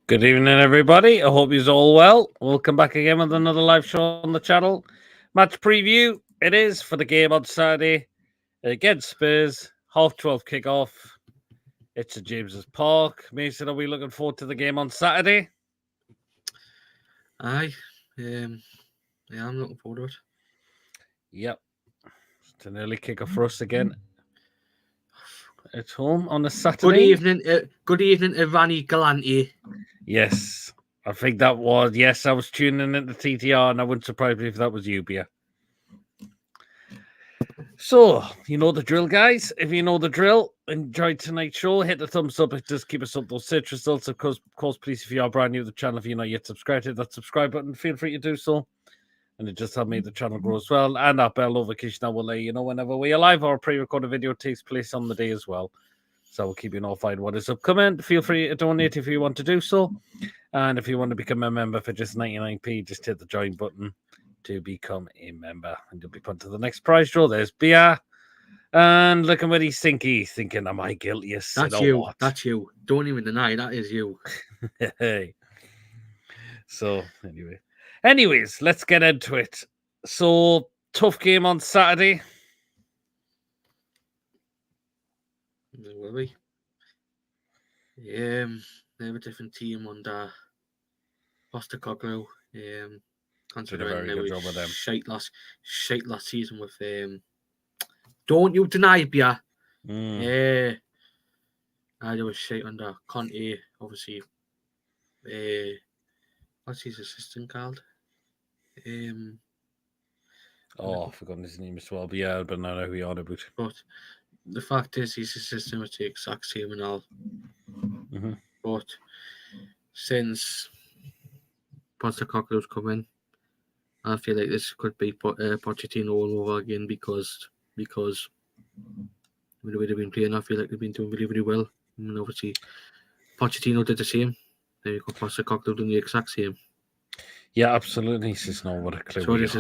Good evening, everybody. I hope you're all well. Welcome back again with another live show on the channel. Match preview it is for the game on Saturday against Spurs. 12:30 kickoff. It's at James's Park. Mason, are we looking forward to the game on Saturday? Aye. Yeah, I'm looking forward to it. Yep. It's an early kickoff for us again. At home on a Saturday. Good evening, Ivani Galante. Yes. I think that was, yes, I was tuning into TTR and I wouldn't surprise me if that was you, Bia. So, you know the drill, guys. If you know the drill, enjoyed tonight's show, hit the thumbs up. It does keep us up those search results. Of course, please, if you are brand new to the channel, if you're not yet subscribed, hit that subscribe button. Feel free to do so. And it just helps make the channel grow as well. And that bell notification will let you know whenever we are live or a pre-recorded video takes place on the day as well. So we'll keep you notified what is upcoming. Feel free to donate if you want to do so. And if you want to become a member for just 99p, just hit the join button to become a member. And you'll be put to the next prize draw. There's Bia. And looking very sinky, thinking, am I guilty? That's you. What? That's you. Don't even deny that is you. Hey. So, anyways, let's get into it. So, tough game on Saturday. Will we? They have a different team under Postecoglou. Considering they were shite last season with don't you deny, Bia? Yeah. They were shite under Conte, obviously. What's his assistant called? I've forgotten his name as well, but yeah, but I know who you're on about. But the fact is, his assistant was the exact same and all. Mm-hmm. But since Postecoglou's come in, I feel like this could be Pochettino all over again because the way they've been playing, I feel like they've been doing really, really well. And obviously, Pochettino did the same. There you go, Postecoglou doing the exact same. Yeah, absolutely. He says, no, what a clue. So this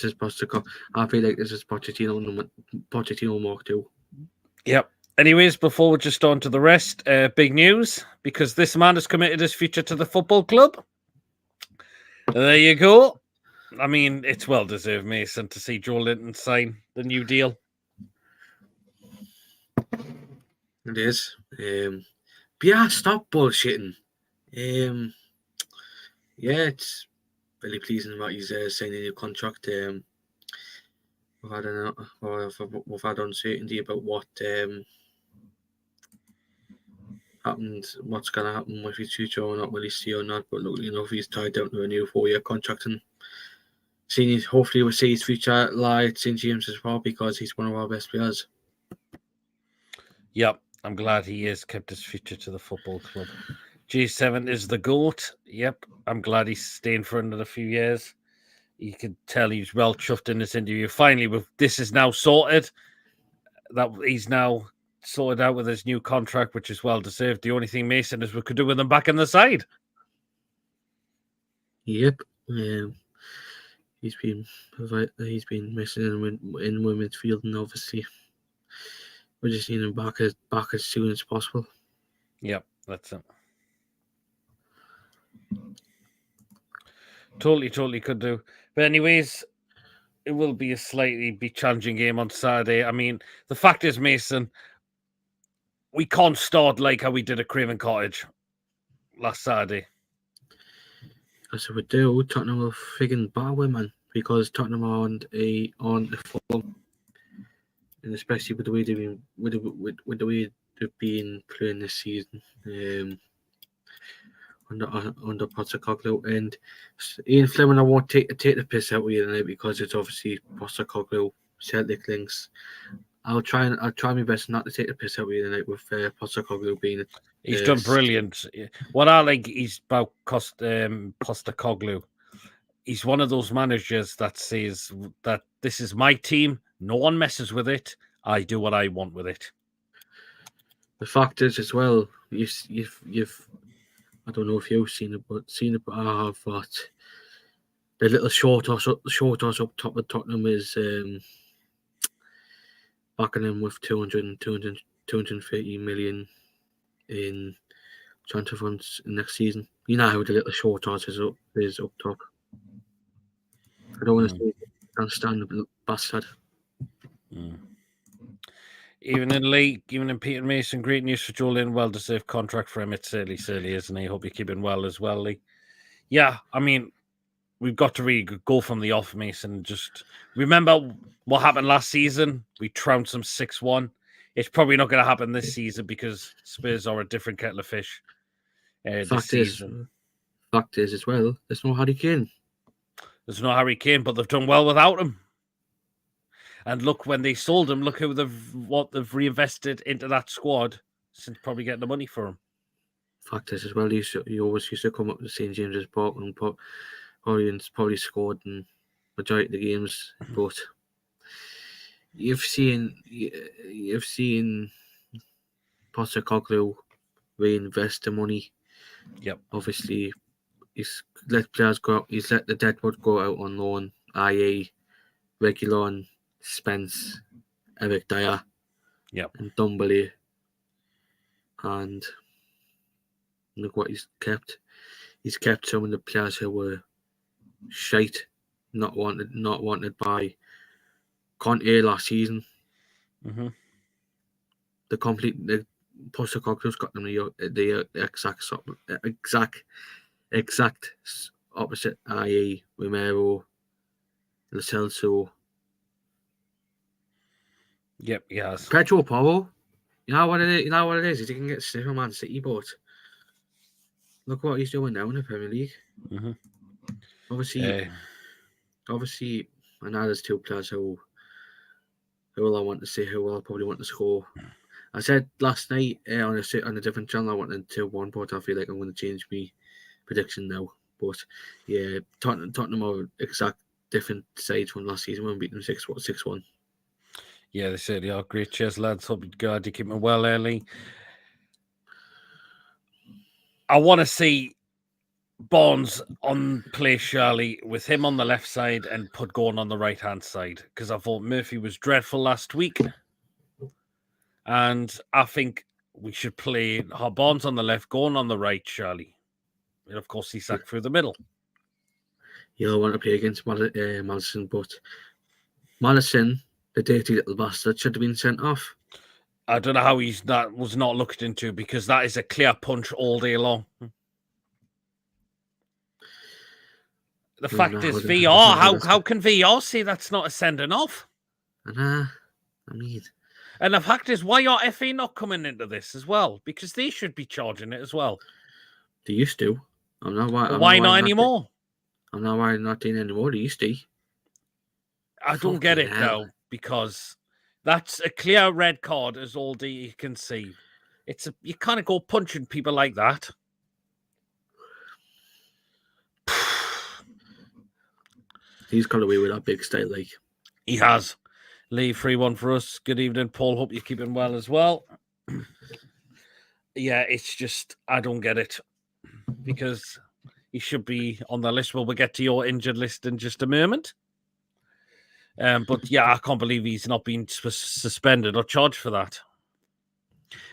is Postecoglou. I feel like this is Pochettino Mark 2. Yep. Anyways, before we just on to the rest, big news, because this man has committed his future to the football club. There you go. I mean, it's well-deserved, Mason, to see Joe Linton sign the new deal. It is. But yeah, stop bullshitting. Yeah, it's really pleasing that he's signing a new contract. We've had uncertainty about what happened, what's going to happen with his future or not, will he stay or not. But look, if he's tied down to a new 4-year contract and hopefully we'll see his future lie at St. James as well because he's one of our best players. Yep, I'm glad he has kept his future to the football club. G7 is the GOAT. Yep, I'm glad he's staying for another few years. You could tell he's well chuffed in this interview. Finally, this is now sorted. That he's now sorted out with his new contract, which is well deserved. The only thing, Mason, is we could do with him back on the side. Yep. He's been missing in women's field, and obviously we just need him back as soon as possible. Yep, that's it. Totally could do. But anyways, it will be a slightly challenging game on Saturday. I mean, the fact is, Mason, we can't start like how we did at Craven Cottage last Saturday. As we do, Tottenham will friggin' bar women because Tottenham are on the Fulham, and especially with the way they've been playing this season. Under Postecoglou, and Ian Fleming, I won't take the piss out of you tonight because it's obviously Postecoglou, Celtic links. I'll try my best not to take the piss out of you tonight with Postecoglou being. He's done brilliant. What I like is about Postecoglou. He's one of those managers that says that this is my team. No one messes with it. I do what I want with it. The fact is, as well, you've I don't know if you've seen it, but I have. But the little short toss up top of Tottenham is backing him with 230 million in transfer funds next season. You know how the little short horse is up top. I don't want to say can't stand the bastard. Even in Lee, even in Peter Mason, great news for Julian. Well-deserved contract for him. It's silly, isn't he? Hope you're keeping well as well, Lee. Yeah, I mean, we've got to really go from the off, Mason. Just remember what happened last season. We trounced them 6-1. It's probably not going to happen this season because Spurs are a different kettle of fish this season. Fact is, as well, there's no Harry Kane. There's no Harry Kane, but they've done well without him. And look, when they sold him, look what they've reinvested into that squad since probably getting the money for him. Fact is, as well, you always used to come up to St James's Park and probably scored in majority of the games, but you've seen Postecoglou reinvest the money. Yep. Obviously, he's let players go out. He's let the deadwood go out on loan, i.e., Reguilon, Spence, Eric Dyer, and Dumbelly, and look what he's kept. He's kept some of the players who were shite, not wanted by Conte last season. Mm-hmm. The Postecoglou's got them the exact opposite, i.e., Romero, Lo Celso. Yep, yes. Pedro Porro. You know what it is? He can get stiff on Man City, but look what he's doing now in the Premier League. Mm-hmm. Obviously, I know there's two players who I want to see, who I'll probably want to score. I said last night on a different channel I wanted 2-1, but I feel like I'm going to change my prediction now. But yeah, Tottenham are exact different sides from last season when we beat them 6-1. Yeah, they said, yeah, great. Cheers, lads. Hope you're keeping well early. I want to see Barnes on play Shirley with him on the left side and put Gordon on the right hand side because I thought Murphy was dreadful last week, and I think we should play Barnes on the left, Gordon on the right, Shirley, and of course Isak through the middle. You'll want to play against Madison, but Madison, the dirty little bastard, should have been sent off. I don't know how that was not looked into because that is a clear punch all day long. The fact is, VR. How can VR say that's not a sending off? I mean, and the fact is, why are FA not coming into this as well? Because they should be charging it as well. They used to. Why not anymore? I'm not why not doing anymore. They used to. I don't get it though, because that's a clear red card, as all you can see. You can't go punching people like that. He's got away with that big style, like. He has. Lee, 3-1 for us. Good evening, Paul. Hope you're keeping well as well. Yeah, it's just, I don't get it. Because he should be on the list. Well, we'll get to your injured list in just a moment. But yeah, I can't believe he's not been suspended or charged for that.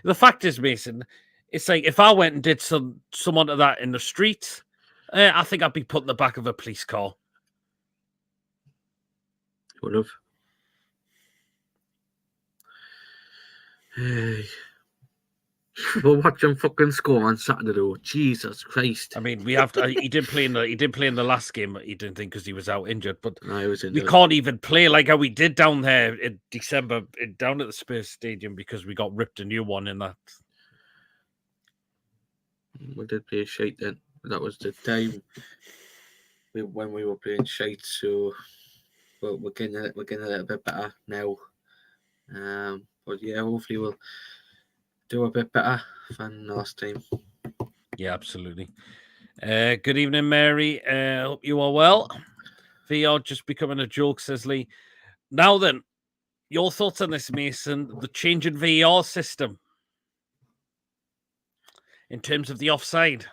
The fact is, Mason, it's like if I went and did someone to that in the street, I think I'd be put in the back of a police car. Would have. Hey. We'll watch him fucking score on Saturday, though. Jesus Christ! I mean, we have to. He did play in the last game, but he didn't think because he was out injured. But he was injured. We can't even play like how we did down there in December, down at the Spurs Stadium, because we got ripped a new one in that. We did play shite then. That was the time when we were playing shite. So we're getting a little bit better now. But yeah, hopefully we'll do a bit better than the last time. Yeah, absolutely. Good evening, Mary. Hope you are well. VR just becoming a joke, says Lee. Now then, your thoughts on this, Mason? The change in VR system in terms of the offside.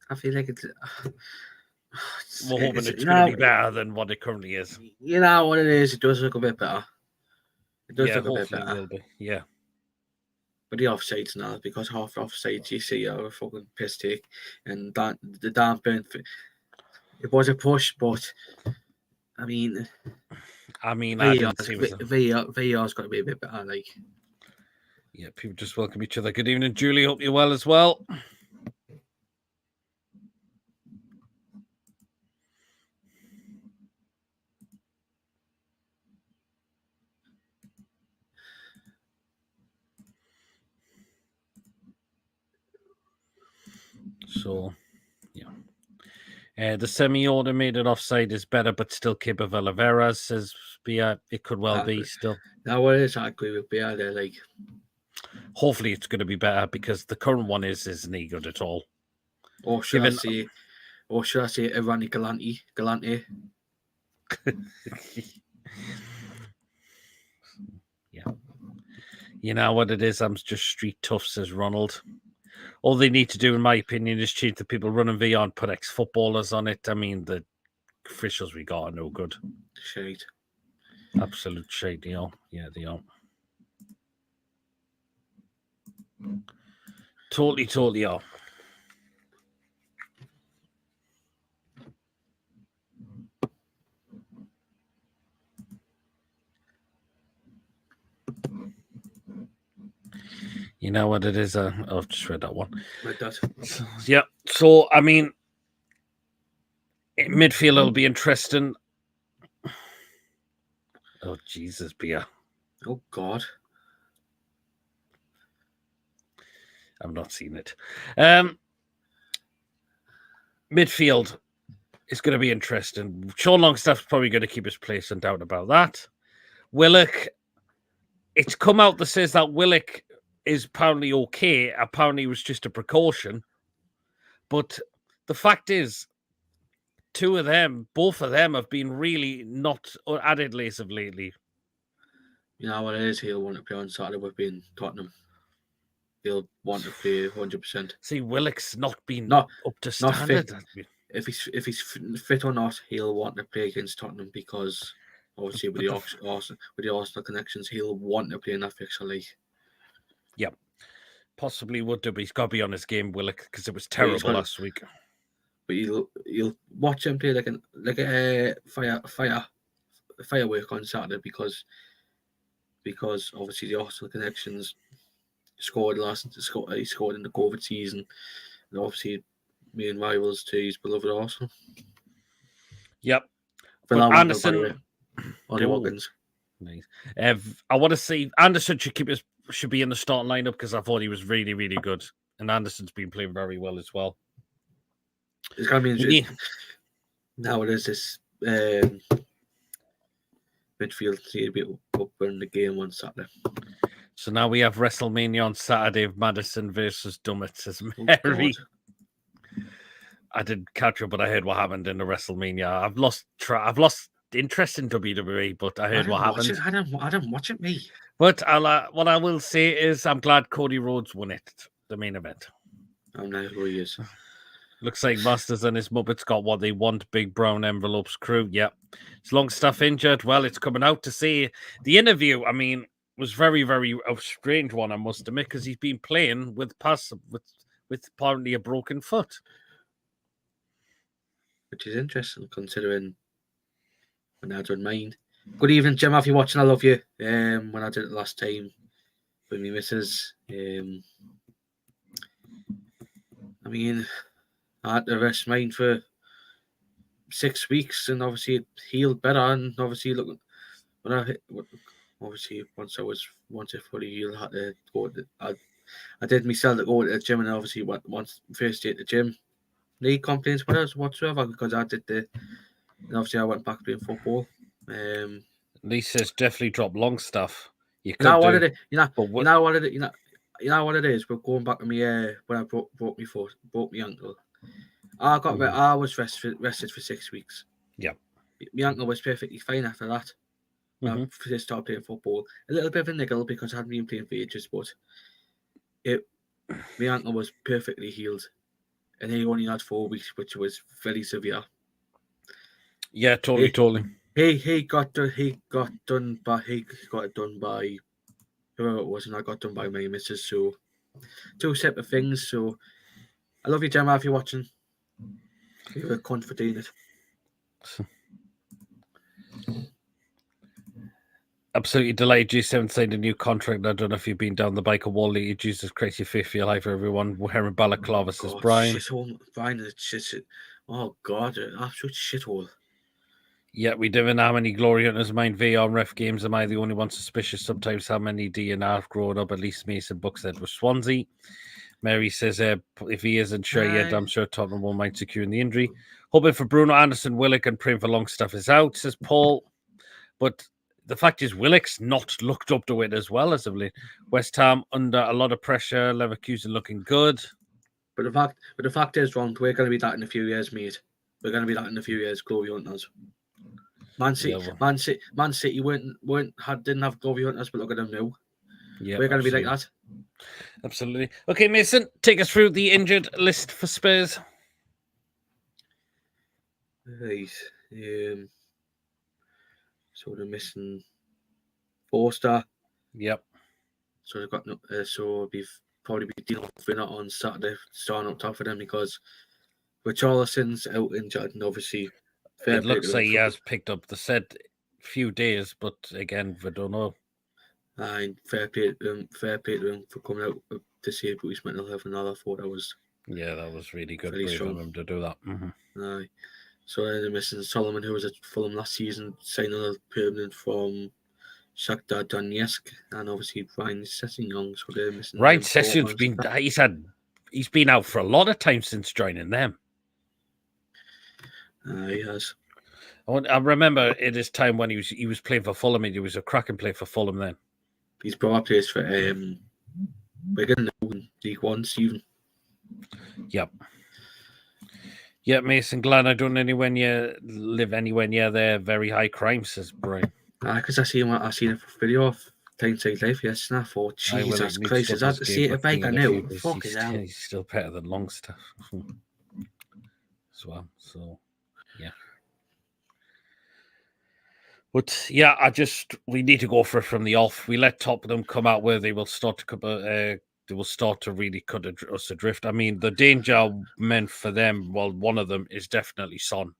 I feel like it's. We're hoping it's going to be better than what it currently is. You know what it is? It does look a bit better. It does look a bit better. Hopefully it will be. Yeah. But the offsides now, because half the offsides you see are a fucking piss take. And the damn burn. It was a push, but I mean, I didn't see VR's got to be a bit better. Like, yeah, people just welcome each other. Good evening, Julie. Hope you're well as well. So, yeah. The semi-automated offside is better, but still capable of errors, says Bia. It could well be still. Now, what is I agree with Bia there. Like, hopefully it's going to be better because the current one isn't any good at all. Or should I say Irani Galante? Yeah. You know what it is? I'm just street tough, says Ronald. All they need to do, in my opinion, is change the people running VR and put ex-footballers on it. I mean, the officials we got are no good. Shade. Absolute shade, they are. Yeah, they are. Totally are. You know what it is? I've just read that one. Read that. Yeah. So, I mean, midfield will be interesting. Oh, Jesus, Bia. Oh, God. I've not seen it. Midfield is going to be interesting. Sean Longstaff's probably going to keep his place, no doubt about that. Willock, it's come out that says that Willock is apparently okay. Apparently it was just a precaution. But the fact is, both of them have been really not added lace of lately. You know what it is? He'll want to play on Saturday with being Tottenham. He'll want to play 100%. See, Willock's not been up to standard. If he's fit or not, he'll want to play against Tottenham because obviously with the Arsenal connections, he'll want to play in that fixture league. Yeah, possibly would do, but he's got to be on his game, Willock, because it was terrible last week. But you'll watch him play like a firework on Saturday because obviously the Arsenal connections he scored in the COVID season, and obviously being rivals to his beloved Arsenal. Yep. But Anderson, Ollie Watkins. Nice. I want to see Anderson should be in the starting lineup because I thought he was really, really good, and Anderson's been playing very well as well. It's gonna be interesting. Now it is this midfield see a bit up in the game on Saturday. So now we have WrestleMania on Saturday of Madison versus Dummett, says Mary. I didn't catch up, but I heard what happened in the WrestleMania. I've lost interest in WWE, but I heard what happened. I don't watch it, me. But what I will say is I'm glad Cody Rhodes won it, the main event. I know who he is. Looks like Masters and his Muppets got what they want. Big brown envelopes crew. Yep. As Longstaff injured, well, it's coming out to see the interview. I mean, was very, very a strange one, I must admit, because he's been playing with apparently a broken foot. Which is interesting considering when I done mine. Good evening, Jim. If you're watching, I love you. When I did it last time with me missus, I mean, I had to rest mine for 6 weeks, and obviously it healed better. And obviously, look, once I fully healed, I had to go. I did myself to go to the gym, and obviously, once first day at the gym, no complaints whatsoever because I did and obviously I went back playing football. Lisa's definitely dropped Longstaff. You know what it is. We're going back to me when I broke my ankle. I was rested for 6 weeks. Yeah, my ankle was perfectly fine after that. I started playing football. A little bit of a niggle because I hadn't been playing for ages, but my ankle was perfectly healed. And he only had 4 weeks, which was very severe. Yeah, totally. He got it done by whoever it was, and I got done by my missus. So 2 separate things. So I love you, Gemma, if you're watching. You're a cunt for doing it. Absolutely delighted G7 signed a new contract. I don't know if you've been down the bike of wall lately. Jesus Christ, you feel life for everyone. Wearing balaclava, says Brian. Shithole. Brian, shit. Oh, God, an absolute shithole. Yeah, we don't know how many glory hunters mind VR ref games. Am I the only one suspicious? Sometimes how many DNR growing up? At least Mason Buck said was Swansea. Mary says if he isn't sure yet, I'm sure Tottenham won't mind securing the injury. Hoping for Bruno Anderson, Willock, and praying for Longstaff is out, says Paul. But the fact is, Willock's not looked up to it as well as of late. West Ham under a lot of pressure. Leverkusen looking good. But the fact is, Ron, we're going to be that in a few years, mate. We're going to be that in a few years, glory hunters. Man City didn't have glory hunters, but look at them now. Yeah, we're going to be like that. Absolutely. Okay, Mason, take us through the injured list for Spurs. Right. So they're missing Forster. Yep. So they've got so we've probably be dealing with Vinner on Saturday, starting up top for them because Richarlison's out injured, and obviously it looks like he has picked up the set few days, but again, we don't know. And fair play to him for coming out to see about his mental health, and all. I thought that was that was really good of him to do that. Aye. So they're missing Solomon, who was at Fulham last season, signing a permanent from Shakhtar Donetsk, and obviously Ryan Sessegnon. So they're missing. Ryan Sessegnon's he's been out for a lot of time since joining them. He has. I remember at his time when he was playing for Fulham, and he was a cracking player for Fulham then. He's brought up place for Wigan in League One, Stephen. Yep. Yeah, Mason, glad I don't live anywhere near their very high crime, says Brian. Because I seen a video of Tyneside Life yesterday, and I thought, Jesus Christ, is that the state of bike I know? Fucking hell. He's still better than Longstaff as well, so yeah. But yeah, we need to go for it from the off. We let Tottenham come out where they will start to really cut us adrift. I mean, the danger meant for them, well, one of them is definitely Son.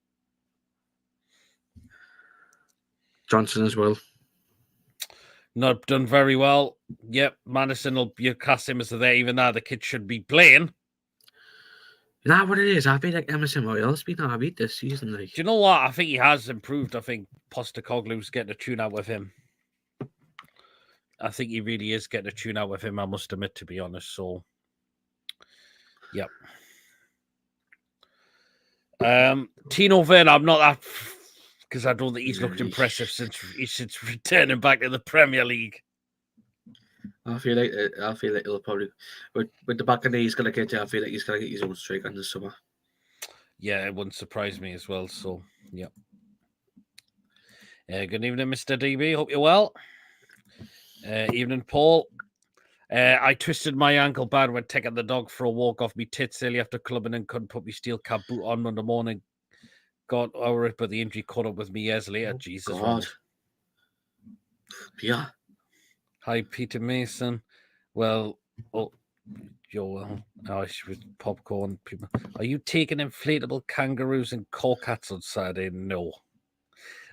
Johnson as well. Not done very well. Yep, Madison you cast him as there, even though the kid should be playing. You know what it is? I feel like Emerson Royale's been a beat this season. Like. Do you know what? I think he has improved. I think Postecoglou's getting a tune out with him. I think he really is getting a tune out with him, I must admit, to be honest. So, yep. Tino Werner, I'm not that, because I don't think he's looked impressive since returning back to the Premier League. I feel like he'll probably with the back end he's gonna get. I feel like he's gonna get his own strike in the summer. Yeah, it wouldn't surprise me as well. So, yeah. Good evening, Mr. DB. Hope you're well. Evening, Paul. I twisted my ankle bad when taking the dog for a walk off me tits early after clubbing and couldn't put my steel cap boot on Monday morning. Got over it, but the injury caught up with me years later. Jesus. God. Yeah. Hi, Peter Mason. Well, she was popcorn. People, are you taking inflatable kangaroos and cats on Saturday? No.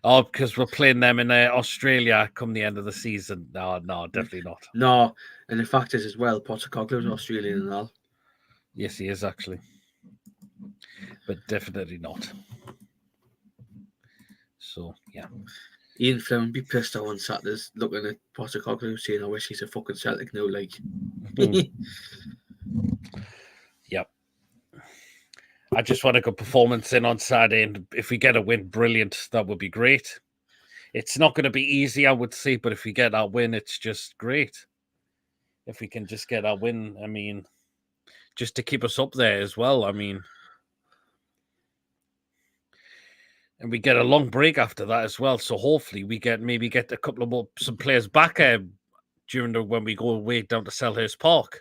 Oh, because we're playing them in Australia come the end of the season. No, definitely not. No, and the fact is as well, Postecoglou's Australian and all. Yes, he is actually, but definitely not. So yeah. Ian Fleming be pissed off on Saturdays looking at Postecoglou saying, I wish he's a fucking Celtic now, like. Yep. I just want a good performance in on Saturday, and if we get a win, brilliant. That would be great. It's not going to be easy, I would say, but if we get our win, it's just great. If we can just get our win, I mean, just to keep us up there as well, I mean. And we get a long break after that as well. So hopefully we maybe get a couple of some players back when we go away down to Selhurst Park.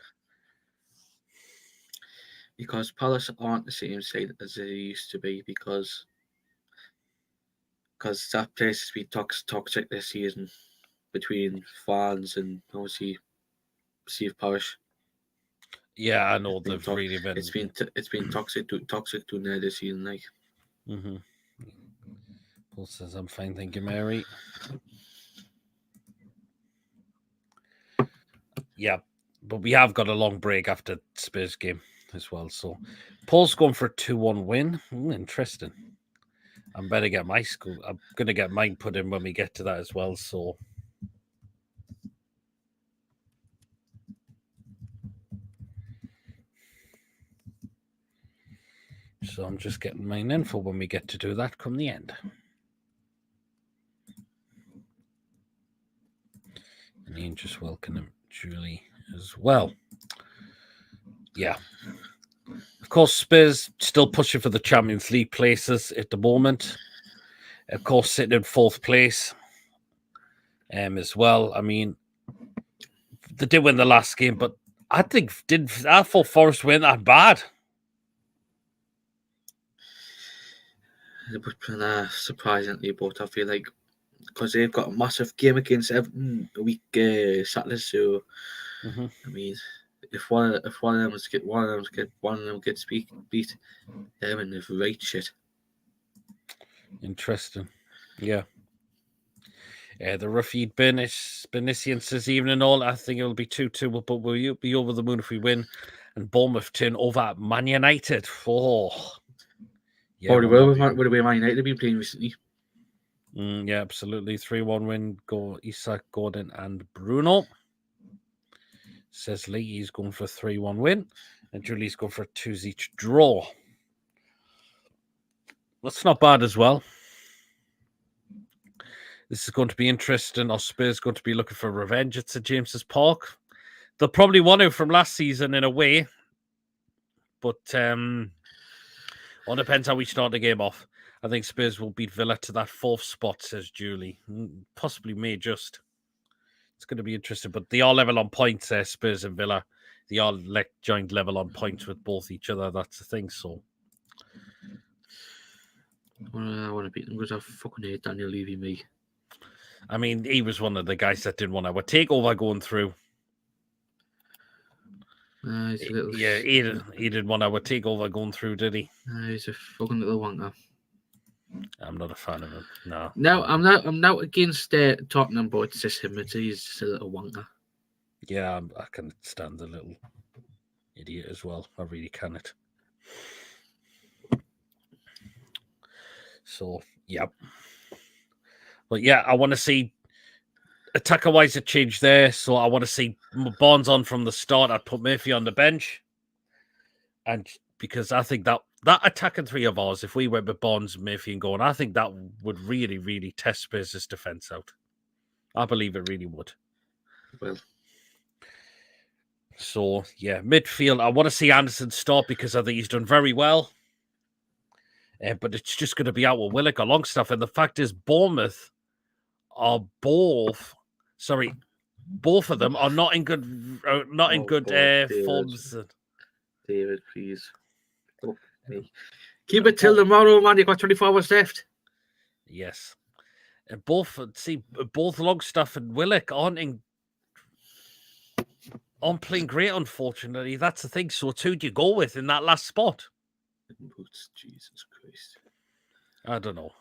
Because Palace aren't the same side as they used to be, because because that place has been toxic this season between fans and obviously Steve Parish. Yeah, I know It's been they've really been. it's been toxic to there this season. Like, Paul says, "I'm fine, thank you, Mary." Yeah, but we have got a long break after Spurs game as well. So Paul's going for a 2-1 win. Interesting. I'm better get my school. I'm gonna get mine put in when we get to that as well. So I'm just getting mine in for when we get to do that come the end. And Ian just welcoming Julie as well. Yeah. Of course, Spurs still pushing for the Champions League places at the moment. Of course, sitting in fourth place as well. I mean, they did win the last game, but I thought Forest weren't that bad. but surprisingly, but I feel like because they've got a massive game against Everton a week Saturday, so I mean, if one of them gets beat, they're in the right shit. Interesting. Yeah. The Rafid Benicians this evening and all. I think it'll be 2-2, but we'll be over the moon if we win. And Bournemouth turn over at Man United. Oh. Yeah, Probably will with the way Man United have been playing recently. Yeah, absolutely. 3-1 win. Go Isak, Gordon, and Bruno. Says Lee, he's going for a 3-1 win. And Julie's going for a 2-each draw. That's not bad as well. This is going to be interesting. Our Spurs going to be looking for revenge at St James's Park. They'll probably want to from last season in a way. But all depends how we start the game off. I think Spurs will beat Villa to that fourth spot, says Julie. Possibly may just. It's going to be interesting. But they are level on points, Spurs and Villa. They are joint level on points with both each other. That's the thing. So I want to beat them because I fucking hate Daniel Levy, me. I mean, he was one of the guys that didn't want our takeover going through. He's a little... Yeah, he didn't want our takeover going through, did he? He's a fucking little wanker. I'm not a fan of him. No. No, I'm not against Tottenham, but it's just him. He's just a little wanker. Yeah, I can stand the little idiot as well. I really can it. So, yeah. But yeah, I want to see attacker-wise a change there. So I want to see Barnes on from the start. I'd put Murphy on the bench. And because I think that attacking three of ours, if we went with Barnes, Murphy and Gordon, I think that would really, really test Spurs' defence out. I believe it really would. Well. So, yeah, midfield, I want to see Anderson start because I think he's done very well. But it's just going to be out with Willock or Longstaff. And the fact is, Bournemouth are both of them are not in good, forms. David, please. Oh, me. Keep it till tomorrow, man. You've got 24 hours left. Yes. And both Longstaff and Willock aren't playing great, unfortunately. That's the thing. So who do you go with in that last spot? Jesus Christ. I don't know.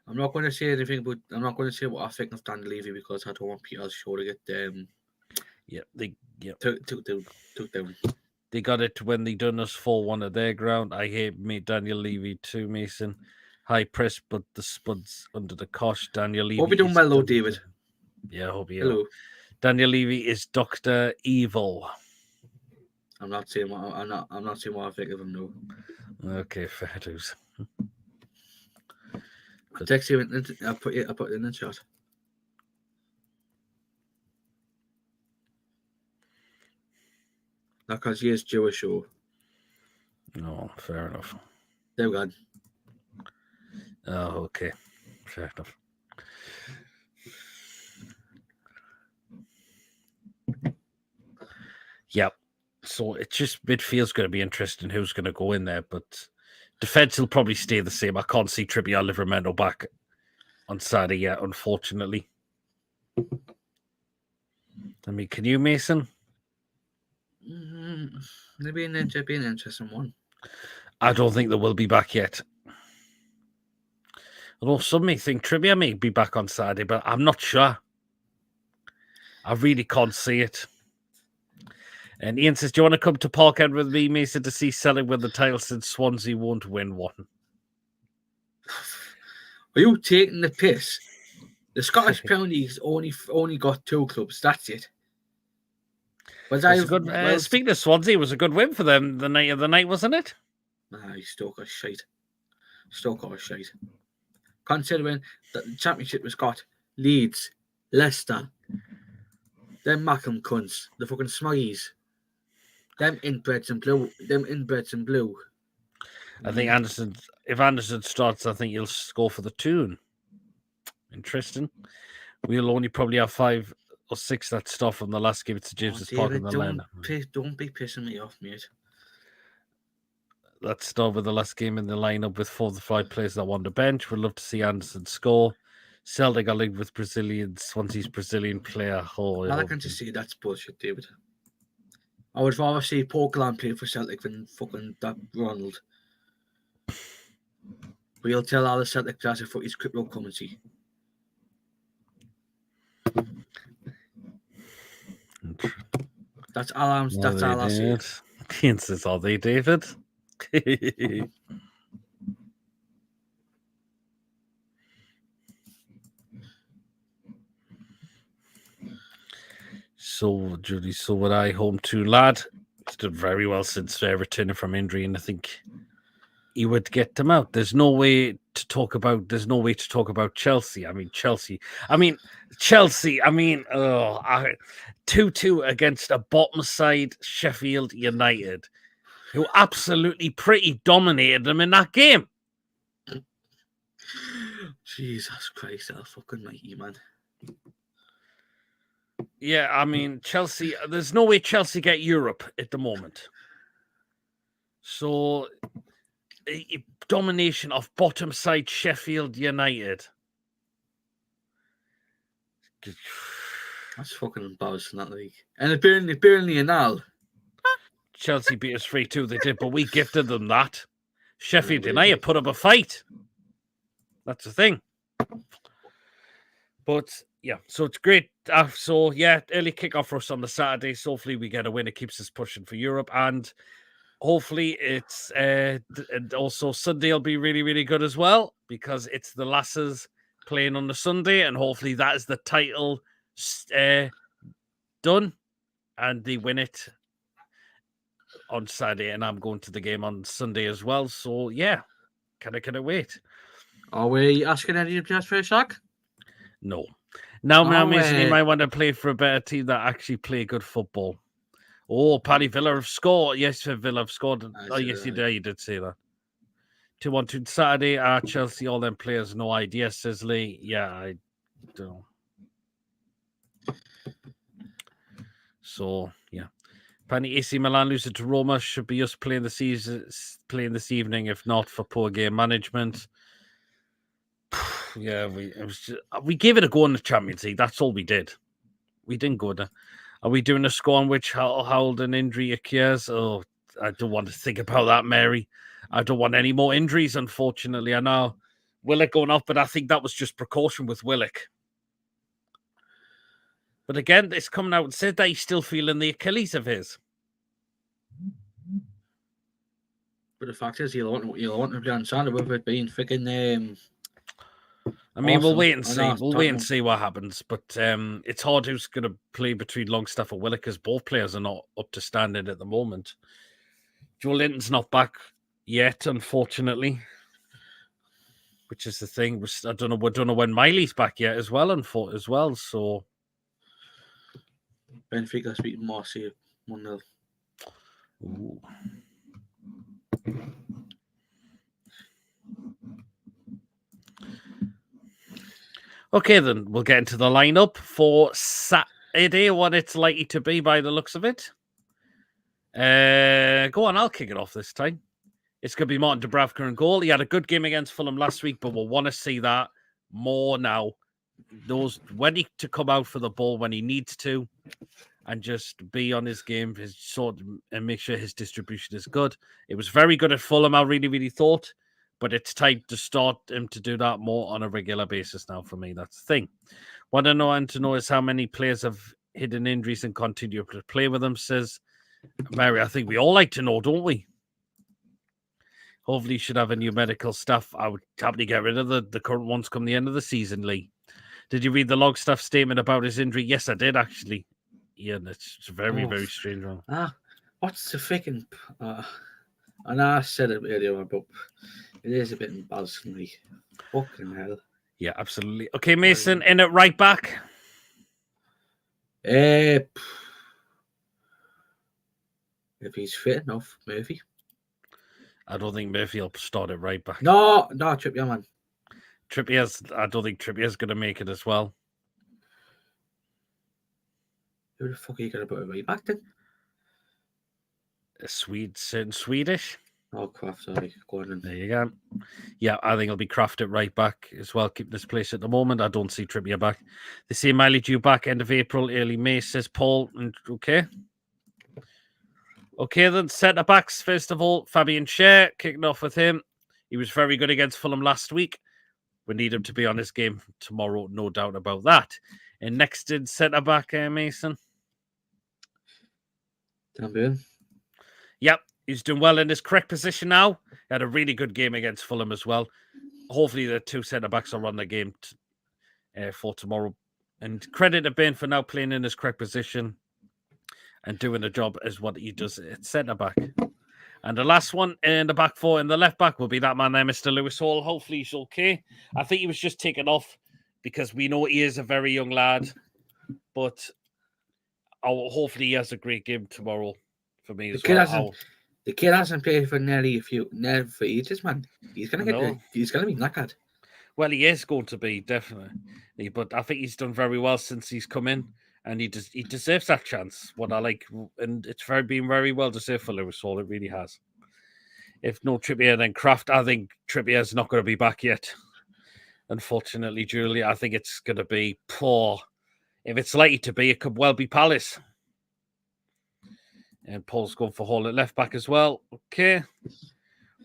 I'm not going to say anything, but I'm not going to say what I think of Dan Levy because I don't want Peter's show to get took down. They got it when they done us 4-1 at their ground. I hate Daniel Levy too, Mason. High press, but the Spuds under the cosh. Daniel Levy. Hope you doing well, though, David. Yeah, I hope you Hello. are. Daniel Levy is Dr. Evil. I'm not saying what I think of him, no. Okay, fair dues. I'll text you. I'll put it in the chat. Not because he is Jewish, show. No, fair enough. There we go. Oh, okay. Fair enough. Yep. So it's just midfield's going to be interesting who's going to go in there, but Defence will probably stay the same. I can't see Trippier or Livramento back on Saturday yet, unfortunately. I mean, can you, Mason? Maybe an interesting one. I don't think they will be back yet. Although some may think Trippier may be back on Saturday, but I'm not sure. I really can't see it. And Ian says, do you want to come to Parkhead with me, Mason, to see Celtic win the title since Swansea won't win one? Are you taking the piss? The Scottish Premier League's only got 2 clubs. That's it. Speaking of Swansea, it was a good win for them the night of the night, wasn't it? Nah, Stoke are shite. Considering that the Championship has got Leeds, Leicester, them Mackham cunts, the fucking smuggies, them inbreds and blue. I think if Anderson starts, I think he'll score for the tune. Interesting. We'll only probably have 5 or 6 that start from the last game to James's Park in the lineup. Don't be pissing me off, mate. Let's start with the last game in the lineup with 4 of the 5 players that won the bench. We'd love to see Anderson score. Celtic are linked with Swansea's Brazilian player. I can just see that's bullshit, David. I would rather see Portland play for Celtic than fucking that Ronald. We'll tell all the Celtic players for his cryptocurrency. That's all I'm saying. Says, are they, David? So, Judy, so would I. Home 2 lad. He's done very well since returning from injury, and I think he would get them out. There's no way to talk about Chelsea. 2-2 against a bottom side Sheffield United, who absolutely pretty dominated them in that game. Jesus Christ, I'll fucking make you, man. Yeah, I mean, Chelsea, there's no way Chelsea get Europe at the moment. So, domination of bottom side Sheffield United. That's fucking embarrassing, that league. And apparently and all. Chelsea beat us 3-2, they did, but we gifted them that. Sheffield United put up a fight. That's the thing. But, yeah, so it's great. Early kickoff for us on the Saturday. So hopefully we get a win. It keeps us pushing for Europe. And hopefully it's and also Sunday will be really, really good as well, because it's the Lasses playing on the Sunday. And hopefully that is the title done. And they win it on Saturday, and I'm going to the game on Sunday as well. So yeah, can I wait? Are we asking any of you for a shot? No. Now, Mason, you might want to play for a better team that actually play good football. Oh, Paddy Villa have scored. Yes, Villa have scored. Yes, you did say that. 2-1-2 Saturday. Chelsea, all them players, no idea, says Lee. Yeah, I don't. So, yeah. Apparently, AC Milan losing to Roma should be us playing this evening, if not for poor game management. Yeah, we gave it a go in the Champions League. That's all we did. We didn't go there. Are we doing a score on which howled an injury occurs? Oh, I don't want to think about that, Mary. I don't want any more injuries, unfortunately. I know Willock going off, but I think that was just precaution with Willock. But again, it's coming out and said that he's still feeling the Achilles of his. But the fact is, you'll want to play on Saturday with it being freaking. I mean, we'll wait and see. We'll wait and see what happens. But it's hard who's going to play between Longstaff and Willock, because both players are not up to standard at the moment. Joe Linton's not back yet, unfortunately. Which is the thing. We don't know when Miley's back yet as well. So Benfica beating Marseille 1-0. Ooh. Okay, then we'll get into the lineup for Saturday, what it's likely to be by the looks of it. Go on, I'll kick it off this time. It's going to be Martin Dubravka in goal. He had a good game against Fulham last week, but we'll want to see that more now. Those when he to come out for the ball when he needs to, and just be on his game, his sort and make sure his distribution is good. It was very good at Fulham, I really thought, but it's time to start him to do that more on a regular basis now. For me, that's the thing. What I want to know is how many players have hidden injuries and continue to play with them. Says Mary. I think we all like to know, don't we? Hopefully, you should have a new medical staff. I would happily get rid of the current ones come the end of the season, Lee. Did you read the Longstaff statement about his injury? Yes, I did, actually. Yeah, it's very strange one. What's the freaking... I know I said it earlier, but it is a bit embarrassing, me. Fucking hell. Yeah, absolutely. Okay, Mason, in at right back. If he's fit enough, Murphy. I don't think Murphy will start at right back. No, Trippier, man. I don't think Trippier's going to make it as well. Who the fuck are you going to put at right back then? Swedish. Oh, Kraft, sorry. Go on then. There you go. Yeah, I think it'll be Kraft at right back as well. Keep this place at the moment. I don't see Trippier back. They say Miley due back end of April, early May, says Paul. Okay. Okay, then centre backs. First of all, Fabian Schär, kicking off with him. He was very good against Fulham last week. We need him to be on his game tomorrow, no doubt about that. And next in centre back, Mason. Dan Burn. Yep, he's doing well in his correct position now. He had a really good game against Fulham as well. Hopefully, the two centre backs will run the game for tomorrow. And credit to Ben for now playing in his correct position and doing a job as what he does at centre back. And the last one in the back four, in the left back, will be that man there, Mr. Lewis Hall. Hopefully he's okay. I think he was just taken off because we know he is a very young lad. But hopefully he has a great game tomorrow for me as well. The kid hasn't played for nearly for ages, man. He's gonna be knackered. Well, he is going to be, definitely. But I think he's done very well since he's come in. And he deserves that chance. What I like, and it's been very well deserved for Lewis Hall. It really has. If no Trippier, then Kraft. I think Trippier's not going to be back yet. Unfortunately, Julie, I think it's going to be poor. If it's likely to be, it could well be Palace. And Paul's going for Hall at left back as well. Okay,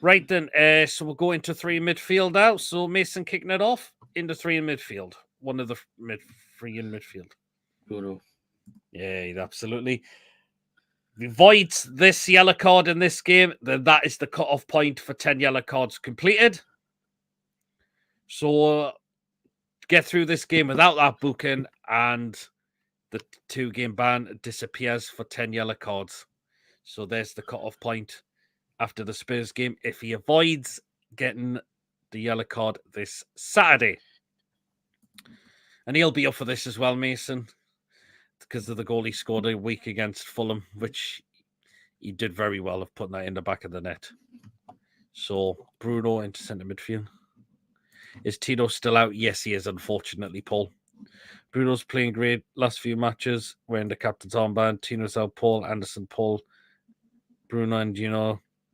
right then. So we'll go into three in midfield now. So Mason kicking it off into three in midfield. One of the three in midfield. Bruno. Yeah, absolutely. If he avoids this yellow card in this game, then that is the cut-off point for 10 yellow cards completed. So get through this game without that booking, and the 2-game ban disappears for 10 yellow cards. So there's the cut-off point after the Spurs game. If he avoids getting the yellow card this Saturday. And he'll be up for this as well, Mason, because of the goal he scored a week against Fulham, which he did very well of putting that in the back of the net. So Bruno into centre midfield. Is Tino still out? Yes, he is, unfortunately, Paul. Bruno's playing great last few matches, wearing the captain's armband. Tino's out, Paul, Anderson, Paul, Bruno, and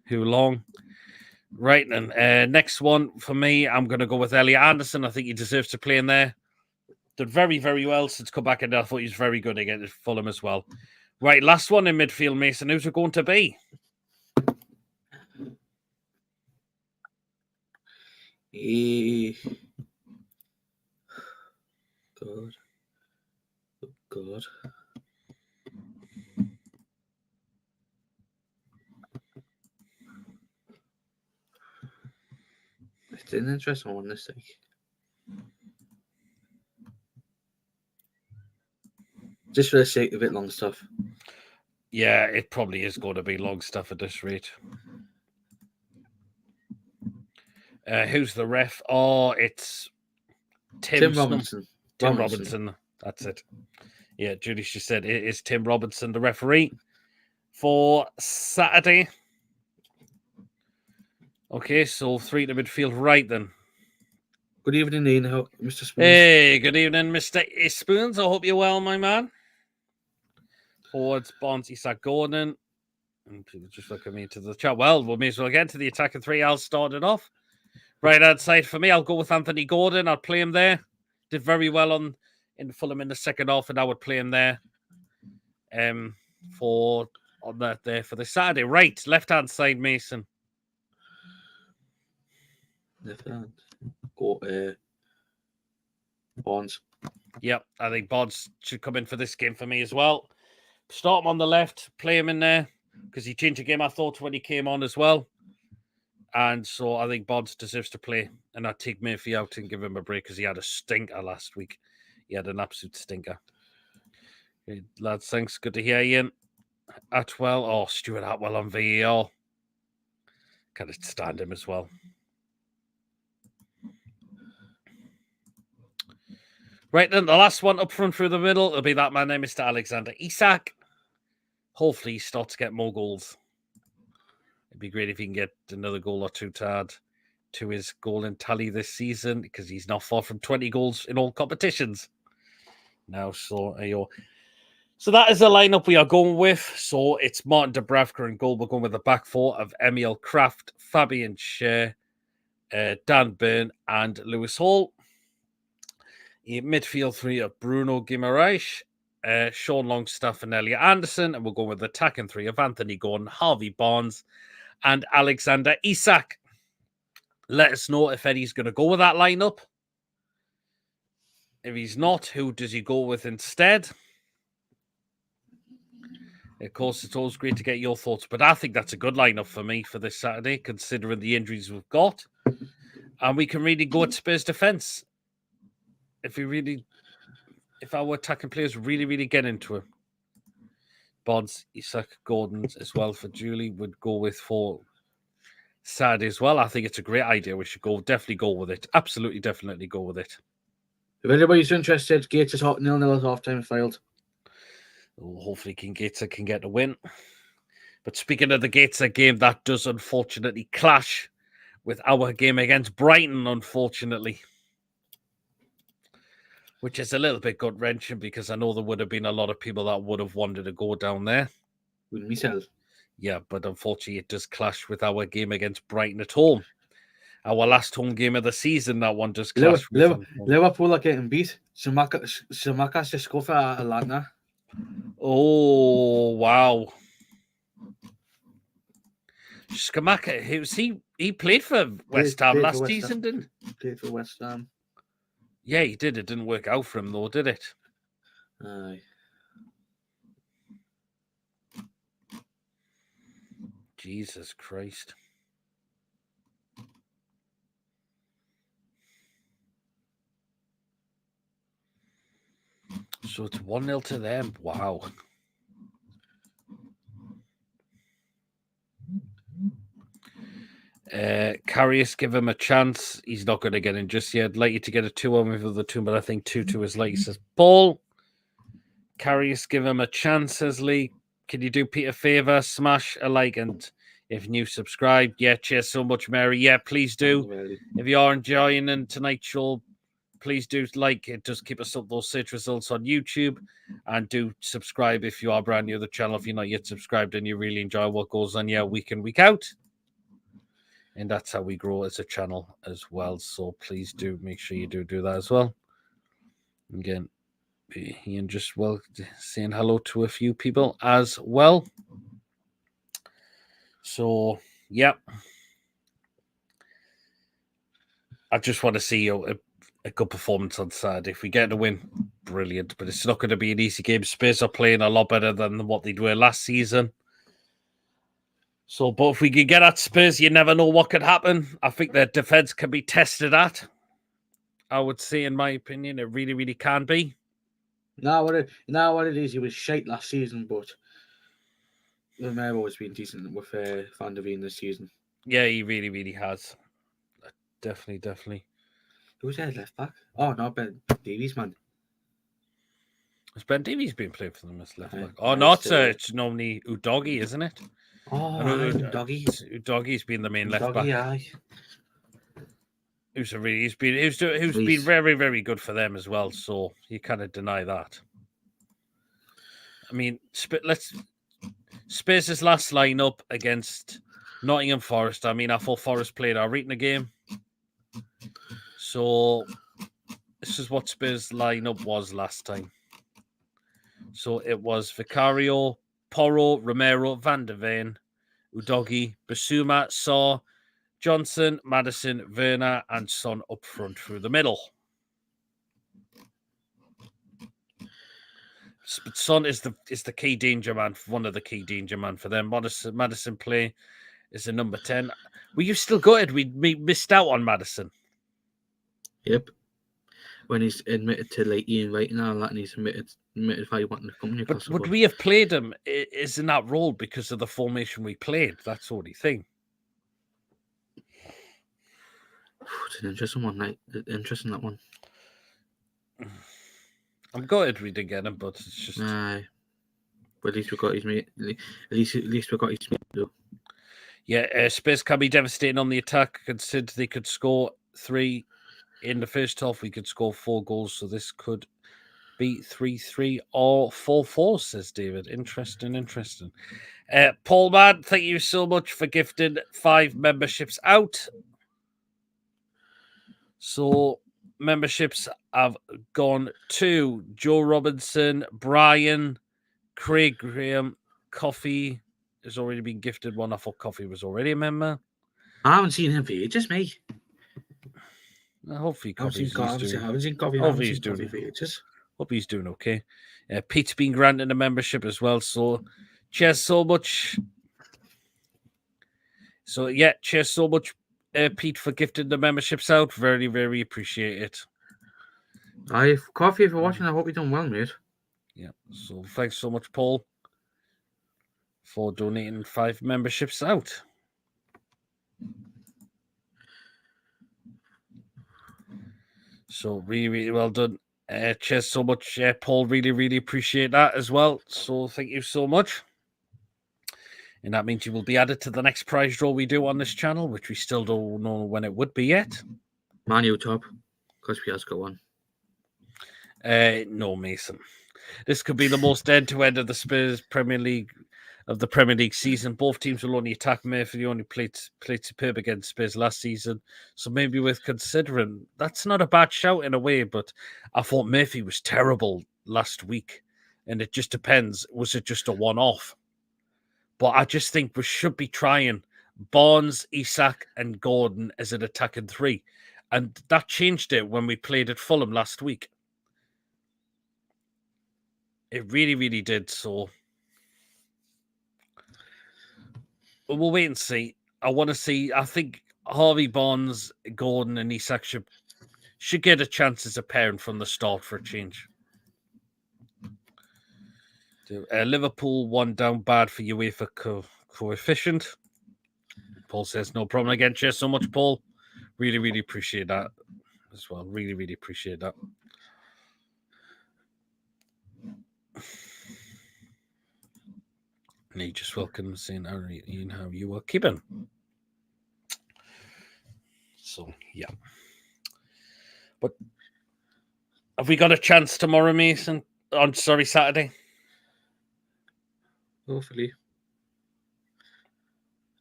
who long. Right, and next one for me, I'm going to go with Elliott Anderson. I think he deserves to play in there. Did very, very well since come back, and I thought he was very good against Fulham as well. Right, last one in midfield, Mason. Who's it going to be? God. It's an interesting one this week. Just for the sake of it, Longstaff. Yeah, it probably is going to be Longstaff at this rate. Who's the ref? Oh, it's Tim Robinson. Tim Robinson. That's it. Yeah, Judy, she said it is Tim Robinson, the referee for Saturday. Okay, so 3 to midfield. Right then. Good evening, Mr. Spoons. Hey, good evening, Mr. Spoons. I hope you're well, my man. Forwards, Barnes, Isak Gordon. And people just look at me to the chat. Well, we may as well get to the attacking three. I'll start it off. Right hand side for me, I'll go with Anthony Gordon. I'll play him there. Did very well in Fulham in the second half, and I would play him there. For the Saturday. Right, left hand side, Mason. Left hand. Go Barnes. Yep, I think Barnes should come in for this game for me as well. Start him on the left, play him in there, because he changed the game, I thought, when he came on as well. And so I think Barnes deserves to play. And I'd take Murphy out and give him a break because he had a stinker last week. He had an absolute stinker. Okay, lads, thanks. Good to hear you. Atwell. Oh, Stuart Atwell on VAR. Can I stand him as well? Right, then the last one up front through the middle will be that man there, Mr. Alexander Isak. Hopefully he starts to get more goals. It'd be great if he can get another goal or two to add to his goal and tally this season, because he's not far from 20 goals in all competitions now. So that is the lineup we are going with. So it's Martin Dubravka in goal. We're going with the back four of Emil Kraft, Fabian Schär, Dan Burn, and Lewis Hall. Midfield three of Bruno Guimaraes, Sean Longstaff, and Elliott Anderson. And we're going with the attacking three of Anthony Gordon, Harvey Barnes, and Alexander Isak. Let us know if Eddie's going to go with that lineup. If he's not, who does he go with instead? Of course, it's always great to get your thoughts, but I think that's a good lineup for me for this Saturday, considering the injuries we've got. And we can really go at Spurs defence. If our attacking players really, really get into it. Barnes, Isak, Gordon as well for Julie would go with for Saturday as well. I think it's a great idea. We should definitely go with it. Absolutely, definitely go with it. If anybody's interested, Gates is hot 0-0 at half-time failed. Hopefully Gateshead can get a win. But speaking of the Gateshead game, that does unfortunately clash with our game against Brighton, unfortunately. Which is a little bit gut-wrenching, because I know there would have been a lot of people that would have wanted to go down there. With myself. Yeah, but unfortunately it does clash with our game against Brighton at home. Our last home game of the season, that one does clash with Liverpool are getting beat. Samakas just scored for Atlanta. Oh, wow. Skamaka, he played for West Ham last season, didn't he? Played for West Ham. Yeah, he did. It didn't work out for him, though, did it? Aye. Jesus Christ. So it's 1-0 to them. Wow. Karius, give him a chance. He's not going to get in just yet. Like you to get a 2-1 with the 2, but I think 2-2 is like, says Paul. Karius, give him a chance, says Lee. Can you do Pete a favour? Smash a like, and if new, subscribe. Yeah, cheers so much, Mary. Yeah, please do. If you are enjoying tonight's show, please do like it. Does keep us up those search results on YouTube, and do subscribe if you are brand new to the channel. If you're not yet subscribed and you really enjoy what goes on here week in, week out. And that's how we grow as a channel as well. So please do make sure you do that as well. Again, Ian just saying hello to a few people as well. So, yeah. I just want to see a good performance on Saturday. If we get a win, brilliant. But it's not going to be an easy game. Spurs are playing a lot better than what they were last season. So, but if we can get at Spurs, you never know what could happen. I think their defense can be tested at. I would say, in my opinion, it really, really can be. Now what it is, he was shite last season, but Romero always been decent with Van der Veen this season. Yeah, he really, really has. Definitely. Who's their left back? Oh, no, Ben Davies, man. Has Ben Davies been playing for them as left back? Oh, no, it's normally Udogie, isn't it? Oh, Udogie. Udogie's been the main left back. Aye. Who's been very, very good for them as well. So you cannot deny that. I mean, Spurs' last lineup against Nottingham Forest. I mean, I thought Forest played our in the game. So this is what Spurs' lineup was last time. So it was Vicario, Porro, Romero, Van der Ven, Udogi, Basuma, Saw, Johnson, Madison, Werner, and Son up front through the middle. But Son is the key danger man, one of the key danger man for them. Madison play is a number 10. Were you still gutted? We missed out on Madison. Yep. When he's admitted to like Ian Wright and all that, and he's admitted why he wanted to come to Newcastle. But would we have played him is in that role because of the formation we played? That's the only thing. It's an interesting one, right? Interesting, that one. I'm gutted we didn't get him, but it's just. Aye. But at least we got his mate. At least we got his mate, though. Yeah, Spurs can be devastating on the attack. Consider they could score 3 in the first half. We could score 4 goals, so this could be 3-3 or 4-4, says David. Interesting. Paul Mann, thank you so much for gifting 5 memberships out. So memberships have gone to Joe Robinson, Brian, Craig Graham, Coffee has already been gifted one. I thought Coffee was already a member. I haven't seen him for ages, mate. Hopefully, I haven't seen Coffee for ages. Hope he's doing okay. Pete's been granted a membership as well. So, cheers so much. So, yeah, cheers so much, Pete, for gifting the memberships out. Very, very appreciate it. Coffee, if you're watching, I hope you're doing well, mate. Yeah, so thanks so much, Paul, for donating 5 memberships out. So, really, really well done. Cheers so much, Paul. Really, really appreciate that as well. So, thank you so much. And that means you will be added to the next prize draw we do on this channel, which we still don't know when it would be yet. Manu top, because we has got one. No, Mason. This could be the most end-to-end of the Spurs Premier League season. Both teams will only attack Murphy. He only played superb against Spurs last season, so maybe worth considering. That's not a bad shout in a way, but I thought Murphy was terrible last week, and it just depends. Was it just a one-off? But I just think we should be trying Barnes, Isak, and Gordon as an attacking 3, and that changed it when we played at Fulham last week. It really, really did. So we'll wait and see. I think Harvey Barnes, Gordon, and Isak should get a chance as a pairing from the start for a change. Liverpool 1 down bad for UEFA coefficient. Paul says no problem again. Cheers so much, Paul. Really, really appreciate that as well. Really, really appreciate that. And he just welcome saying, Ian, how you are keeping. So, yeah. But have we got a chance tomorrow, Mason? Saturday? Hopefully.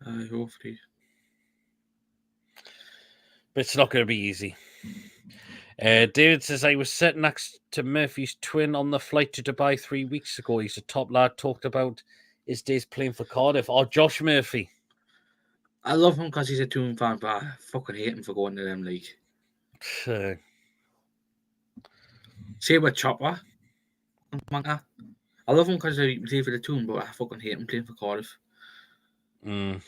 Hopefully. But it's not going to be easy. David says, I was sitting next to Murphy's twin on the flight to Dubai 3 weeks ago. He's a top lad, talked about his days playing for Cardiff. Or Josh Murphy. I love him because he's a Toon fan, but I fucking hate him for going to them league. Say with Chopper. I love him because he plays for the Toon, but I fucking hate him playing for Cardiff. And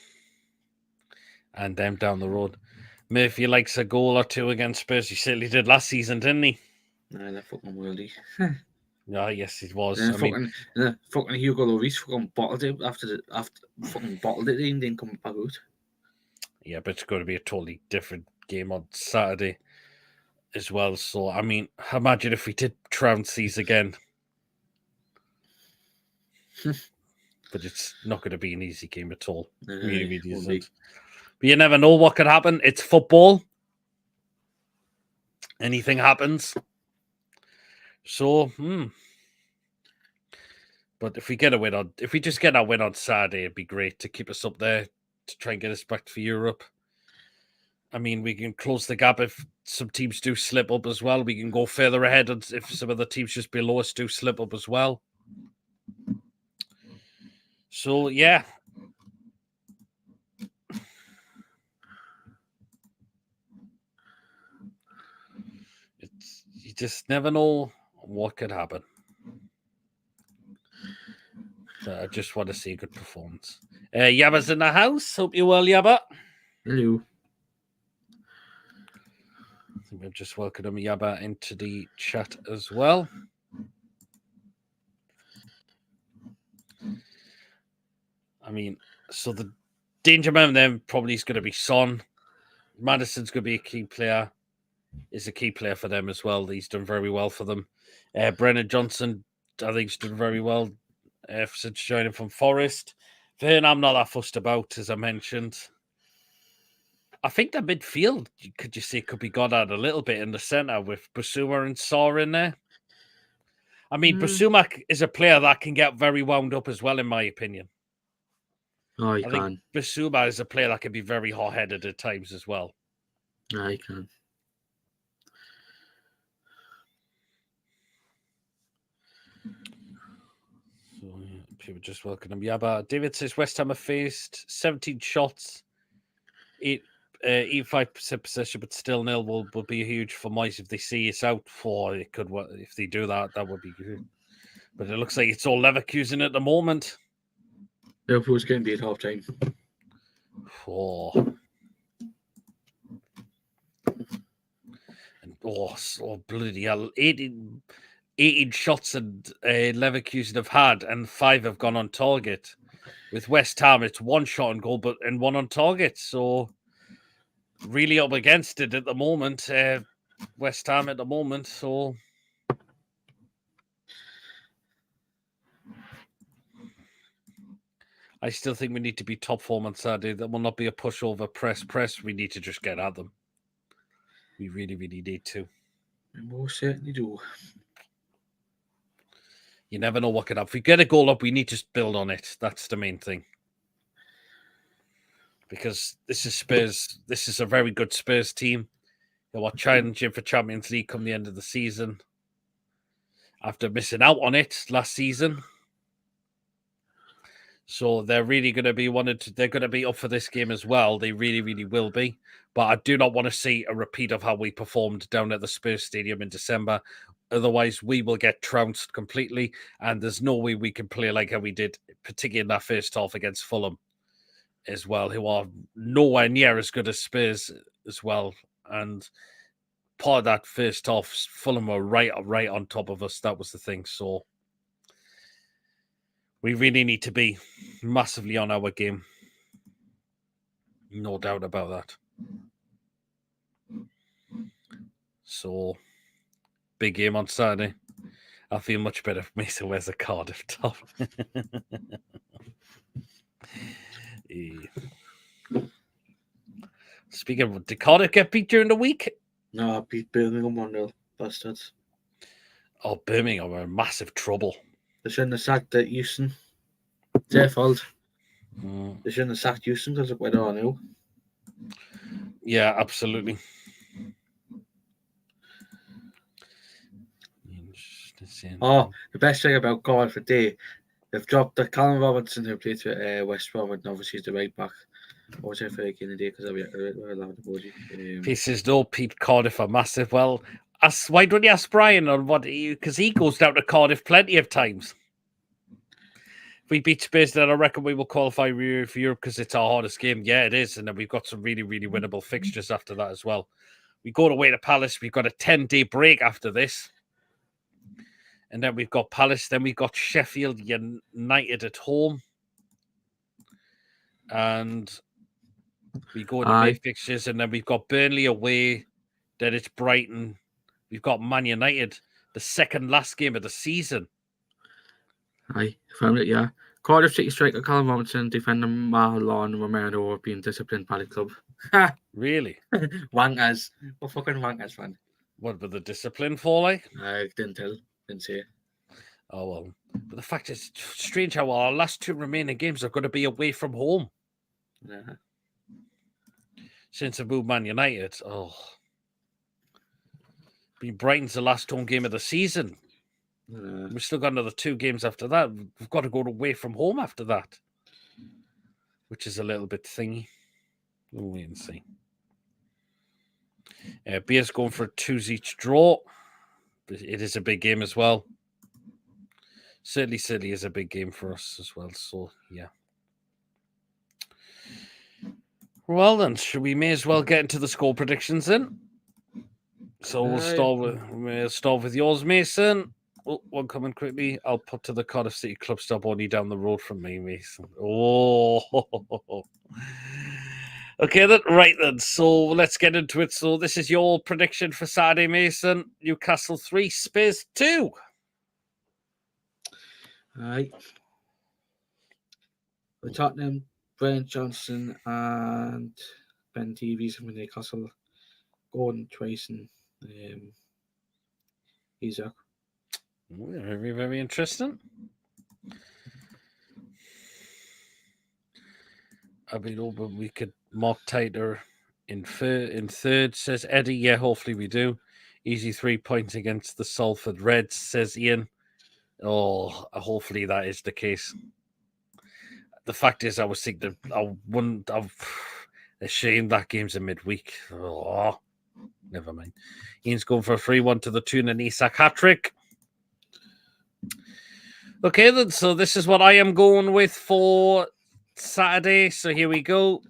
them down the road. Murphy likes a goal or 2 against Spurs. He certainly did last season, didn't he? Nah, they're fucking worldy. Yeah, yes, it was. Fucking Hugo Lloris fucking bottled it after fucking bottled it and didn't come back out. Yeah, but it's going to be a totally different game on Saturday as well. So, I mean, imagine if we did trounce these again. But it's not going to be an easy game at all. Really, really isn't. But you never know what could happen. It's football. Anything happens. So, But But if we just get that win on Saturday, it'd be great to keep us up there to try and get us back for Europe. I mean, we can close the gap if some teams do slip up as well. We can go further ahead if some of the teams just below us do slip up as well. So, yeah. You just never know what could happen. So I just want to see a good performance. Yabba's in the house. Hope you're well, Yabba. Hello. I think we've just welcomed Yabba into the chat as well. I mean, so the danger man then probably is going to be Son. Madison's going to be a key player. Is a key player for them as well. He's done very well for them. Brennan Johnson, I think, he's done very well since joining from Forest. Vern, I'm not that fussed about, as I mentioned. I think the midfield, could you see, could be got at a little bit in the centre with Basuma and Saw in there. I mean, Basuma is a player that can get very wound up as well, in my opinion. Oh, he I can. think Basuma is a player that can be very hot-headed at times as well. Yeah, he can. So, yeah, people just welcome him. Yeah, but David says West Ham have faced 17 shots, 85% possession, but still nil will be huge for Moyes if they see us out. For it could, if they do that, that would be good. But it looks like it's all Leverkusen at the moment. Liverpool's going to be at half time. So bloody hell. 18 shots and Leverkusen have had, and 5 have gone on target. With West Ham, it's 1 shot on goal, and 1 on target. So really up against it at the moment. West Ham at the moment. So I still think we need to be top form on Saturday. That will not be a pushover press. We need to just get at them. We really, really need to. We most certainly do. You never know what could happen. If we get a goal up, we need to build on it. That's the main thing. Because this is Spurs. This is a very good Spurs team. They were challenging for Champions League come the end of the season. After missing out on it last season. So they're really going to be they're going to be up for this game as well. They really, really will be. But I do not want to see a repeat of how we performed down at the Spurs Stadium in December. Otherwise, we will get trounced completely. And there's no way we can play like how we did, particularly in that first half against Fulham as well, who are nowhere near as good as Spurs as well. And part of that first half, Fulham were right on top of us. That was the thing. So we really need to be massively on our game. No doubt about that. So, big game on Saturday. I feel much better if Mason wears a Cardiff top. Speaking of, did Cardiff get beat during the week? No, I beat Birmingham 1-0. Bastards. Oh, Birmingham are in massive trouble. They shouldn't have sacked Houston. It's their fault. They shouldn't have sacked Houston because of where they are now. Yeah, absolutely. Oh, the best thing about Cardiff today, they've dropped the Callum Robinson who played for West Brom, and obviously he's the right back. I was there for again today because I'll have the body. He says, no, Pete, Cardiff are massive. Well, why don't you ask Brian on what because he goes down to Cardiff plenty of times. If we beat Spurs, then I reckon we will qualify for Europe because it's our hardest game. Yeah, it is. And then we've got some really, really winnable fixtures after that as well. We go away to Palace. We've got a 10-day break after this. And then we've got Palace. Then we've got Sheffield United at home. And we go into big fixtures. And then we've got Burnley away. Then it's Brighton. We've got Man United, the second last game of the season. Aye, found it, yeah. Cardiff City striker Callum Robinson, defender Marlon Romero are being disciplined by the club. Really? Wankers. What fucking wankers, man. What were the discipline for, like? I didn't tell. Didn't say. Oh, well. But the fact is, it's strange how our last 2 remaining games are going to be away from home. Yeah. Since the move Man United. Oh. Brighton's the last home game of the season. We've still got another 2 games after that. We've got to go away from home after that, which is a little bit thingy. We'll wait and see. Beer's going for a 2s each draw. It is a big game as well. Certainly is a big game for us as well. So, yeah. Well, then, we may as well get into the score predictions then. So we'll start with yours, Mason. Oh, one coming quickly. I'll put to the Cardiff City Club stop only down the road from me, Mason. Oh, okay then. Right then. So let's get into it. So this is your prediction for Saturday, Mason. Newcastle 3, Spurs 2. Right. For Tottenham, Brent Johnson and Ben Davies from Newcastle, Gordon twice and Isaac. Very, very interesting. I mean, but we could Mark Tater in third, says Eddie. Yeah, hopefully we do. Easy 3 points against the Salford Reds, says Ian. Oh, hopefully that is the case. The fact is, I was thinking I wouldn't have a shame that game's a midweek. Oh, never mind. Ian's going for a 3-1 to the tune and Isak hat-trick. Okay, then. So this is what I am going with for Saturday. So here we go.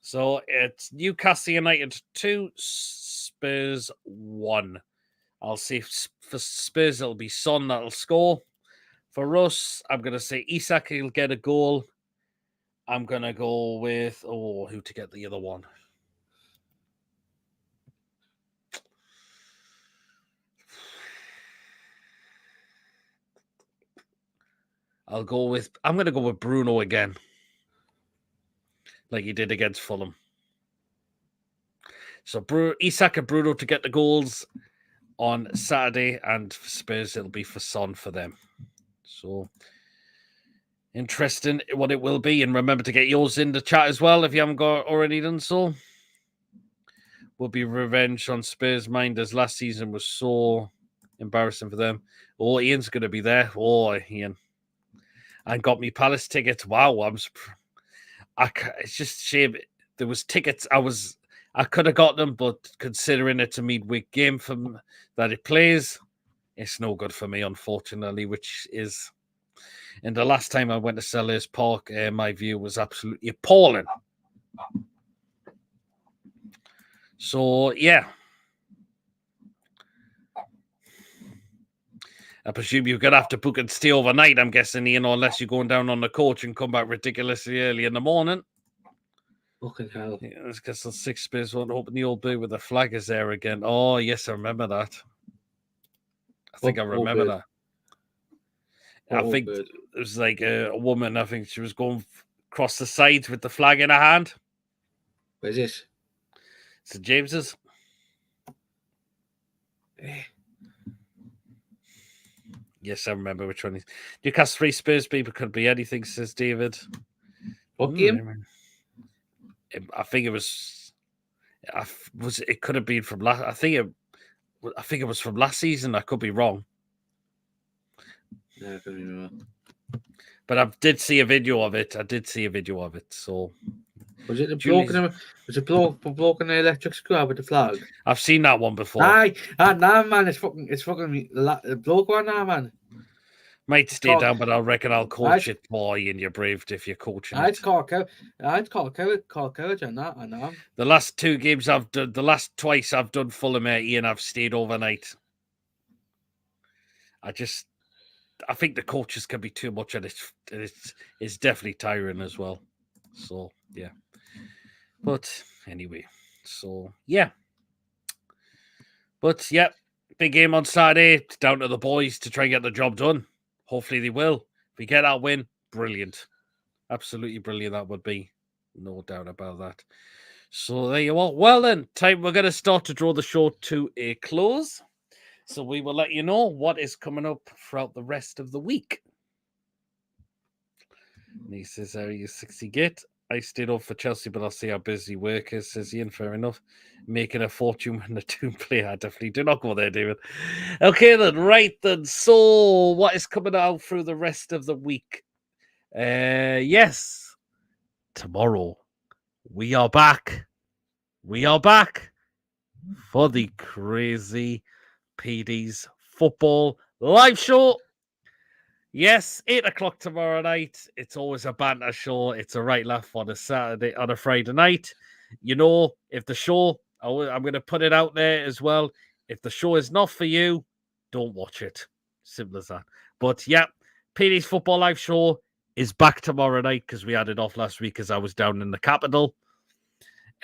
So it's Newcastle United 2, Spurs 1. I'll say for Spurs, it'll be Son that'll score. For us, I'm going to say Isak will get a goal. I'm going to go with, who to get the other one? I'm going to go with Bruno again. Like he did against Fulham. So Isak and Bruno to get the goals on Saturday, and for Spurs, it'll be for Son for them. So interesting what it will be. And remember to get yours in the chat as well if you haven't already done so. Will be revenge on Spurs' mind as last season was so embarrassing for them. Oh, Ian's going to be there. Oh, Ian. And got me Palace tickets. Wow, it's just a shame. There was tickets. I could have got them, but considering it's a midweek game that it plays, it's no good for me, unfortunately, which is... And the last time I went to Sellers Park, my view was absolutely appalling. So, yeah. I presume you're going to have to book and stay overnight, I'm guessing, Ian, unless you're going down on the coach and come back ridiculously early in the morning. Fucking hell. Yeah, let's get some 6 Spurs won't open the old booth with the flag is there again. Oh, yes, I remember that. I think I remember that. I think it was like a woman, I think she was going across the sides with the flag in her hand. Where's this? St. James's. Yes, I remember which one. Newcastle 3, Spurs people could be anything, says David. What game? I think it was. It could have been from last. I think it was from last season. I could be wrong. Yeah, I can't remember. But I did see a video of it. So was it the bloke? Was it bloke in the electric scrub with the flag? I've seen that one before. Nah, man, it's fucking the bloke one now, man. Might stay down, but I reckon I'll coach it, boy, and you're brave if you're coaching it. I'd call coach on that. I know. The last 2 games I've done, the last twice I've done Fulham Ian, I've stayed overnight. I think the coaches can be too much, and it's definitely tiring as well. So yeah, but anyway, so yeah, but yeah, big game on Saturday. It's down to the boys to try and get the job done. Hopefully they will. If we get that win, brilliant, absolutely brilliant. That would be, no doubt about that. So there you are. Well then, we're going to start to draw the show to a close. So we will let you know what is coming up throughout the rest of the week. And he says, are you 60 git? I stayed up for Chelsea, but I'll see how busy work is, says Ian. Fair enough. Making a fortune when the two play. I definitely do not go there, David. Okay, then. Right, then. So, what is coming out through the rest of the week? Yes. Tomorrow, we are back. We are back for the Crazy PD's Football Live Show. Yes, 8 o'clock tomorrow night. It's always a banter show. It's a right laugh on a Friday night. You know, if the show, I'm going to put it out there as well. If the show is not for you, don't watch it. Simple as that. But yeah, PD's Football Live Show is back tomorrow night because we had it off last week as I was down in the capital.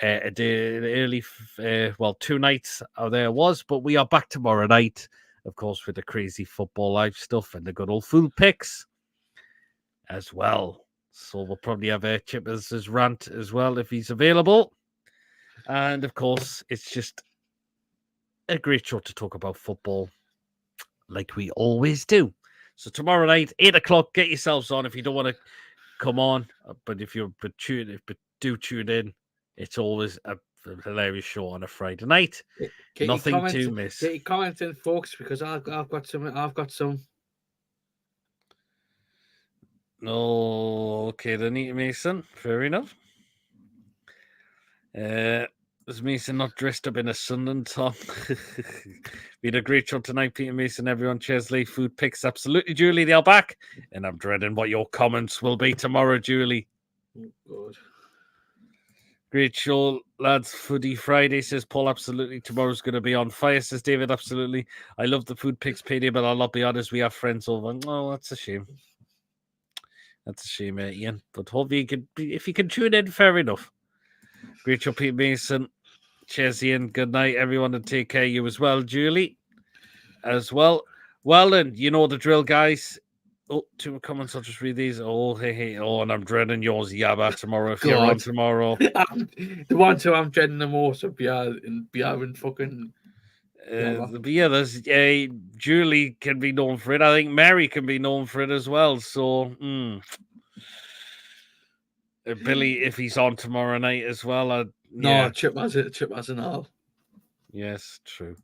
A day early, 2 nights there was, but we are back tomorrow night. Of course, with the crazy football live stuff and the good old food picks as well. So we'll probably have Chippers' rant as well if he's available. And of course, it's just a great show to talk about football like we always do. So tomorrow night, 8 o'clock, get yourselves on if you don't want to come on. But if you do tune in, it's always a hilarious show on a Friday night. Nothing to miss. Get your comments in, folks, because I've got some. No, okay, then, Mason. Fair enough. Is Mason not dressed up in a Sunderland top? We had a great show tonight, Peter Mason. Everyone, Chesley, food picks. Absolutely, Julie, they're back. And I'm dreading what your comments will be tomorrow, Julie. Oh, God. Great show, lads. Foodie Friday, says Paul. Absolutely. Tomorrow's going to be on fire, says David. Absolutely. I love the food picks, PD, but I'll not be honest. We have friends over. Oh, that's a shame. That's a shame, Ian. But hopefully, if you can tune in, fair enough. Great show, Pete Mason. Cheers, Ian. Good night, everyone, and take care of you as well, Julie. As well. Well, then, you know the drill, guys. Oh, 2 comments. I'll just read these. Oh, hey. Oh, and I'm dreading yours, Yabba, tomorrow. If you're on tomorrow. The ones who I'm dreading the most are BR and fucking. But yeah, there's Julie can be known for it. I think Mary can be known for it as well. So, Billy, if he's on tomorrow night as well. No, Chip has it. Chip has an all. Yes, true.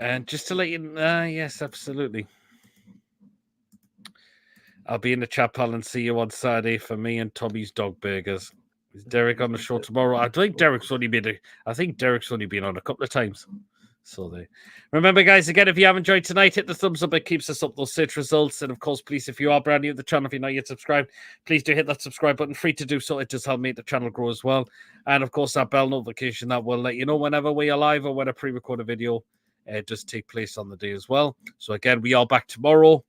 And just to let you know, yes, absolutely. I'll be in the chapel and see you on Saturday for me and Tommy's Dog Burgers. Is Derek on the show tomorrow? I think Derek's only been on a couple of times. So there. Remember, guys, again, if you have enjoyed tonight, hit the thumbs up. It keeps us up those search results. And of course, please, if you are brand new to the channel, if you're not yet subscribed, please do hit that subscribe button. Free to do so. It does help make the channel grow as well. And of course, that bell notification that will let you know whenever we are live or when a pre-recorded video does take place on the day as well. So again, we are back tomorrow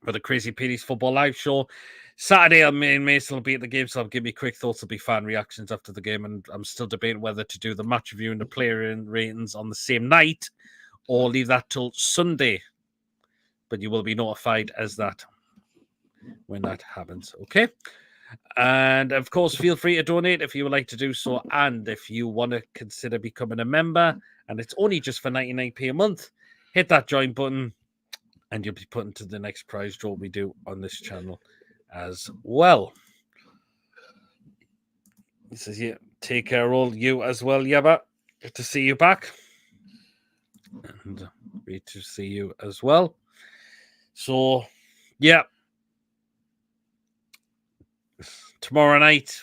for the Crazy PD's Football Live Show. Saturday, me and Mason will be at the game, so I'll give me quick thoughts. There'll be fan reactions after the game, and I'm still debating whether to do the match review and the player ratings on the same night or leave that till Sunday. But you will be notified as that when that happens, okay? And of course, feel free to donate if you would like to do so, and if you want to consider becoming a member, and it's only just for 99p a month, hit that join button, and you'll be put into the next prize draw we do on this channel as well. He says, yeah, take care, all you as well, Yabba. Good to see you back. And great to see you as well. So, yeah. Tomorrow night,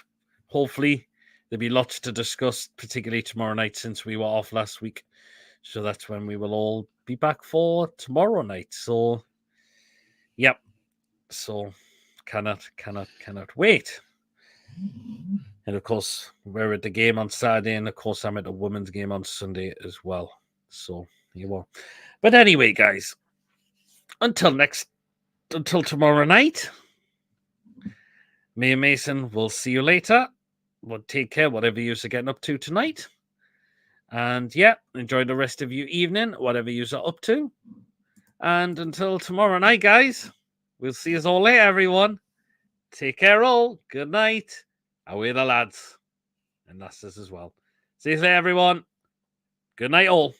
hopefully, there'll be lots to discuss, particularly tomorrow night since we were off last week. So that's when we will all be back for tomorrow night. So, yep. So, cannot wait. And of course, we're at the game on Saturday, and of course, I'm at the women's game on Sunday as well. So, you are. But anyway, guys, until tomorrow night, me and Mason will see you later. Well, take care, whatever you're getting up to tonight. And yeah, enjoy the rest of your evening, whatever you're up to. And until tomorrow night, guys, we'll see you all later, everyone. Take care, all. Good night. Away the lads. And that's us as well. See you later, everyone. Good night, all.